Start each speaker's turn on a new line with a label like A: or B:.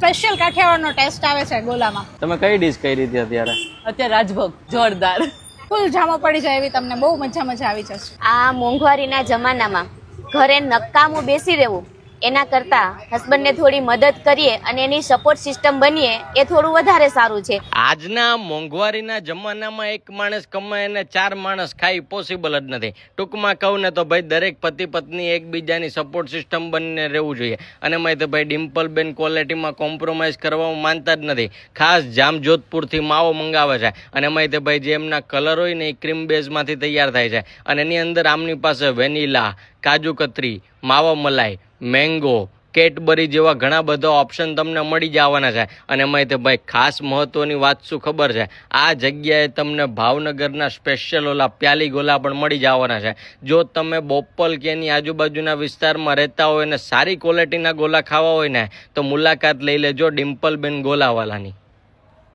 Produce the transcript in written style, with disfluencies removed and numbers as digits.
A: Special કાઠિયાવાડનો test આવે છે ગોલામાં.
B: તમે કઈ ડીશ કરી હતી
C: અત્યારે રાજભોગ જોરદાર.
A: ફૂલ જામો પડી જાય એવી તમને બહુ મજા આવી જશે.
D: આ મોંઘવારીના જમાનામાં ઘરે નકામું બેસી રહેવું એના કરતા હસબન્ડને થોડી મદદ કરીએ અને એની સપોર્ટ સિસ્ટમ બનીએ એ થોડું વધારે સારું છે.
B: આજના મોંઘવારીના જમાનામાં એક માણસ કમાય અને 4 માણસ ખાય પોસિબલ જ નથી. ટૂંકમાં કહું ને તો ભાઈ દરેક પતિ પત્ની એકબીજાની સપોર્ટ સિસ્ટમ બનીને રહેવું જોઈએ. અને મેં તો ભાઈ ડિમ્પલબેન ક્વોલિટીમાં કોમ્પ્રોમાઇઝ કરવામાં માનતા જ નથી. ખાસ જામજોધપુરથી માવો મંગાવે છે અને મેં તો ભાઈ જે એમના કલર હોય ને એ ક્રીમ બેઝમાંથી તૈયાર થાય છે અને એની અંદર આમની પાસે વેનીલા, કાજુ કતરી, માવો મલાઈ, મેંગો, કેટબરી જેવા ઘણા બધા ઓપ્શન તમને મળી જવાના છે. અને એમાં તે ભાઈ ખાસ મહત્વની વાત શું ખબર છે, આ જગ્યાએ તમને ભાવનગરના સ્પેશિયલ ઓલા પ્યાલી ગોલા પણ મળી જવાના છે. જો તમે બોપલ કે એની આજુબાજુના વિસ્તારમાં રહેતા હોય અને સારી ક્વોલિટીના ગોલા ખાવા હોય ને તો મુલાકાત લઈ લેજો ડિમ્પલબેન ગોલાવાલાની.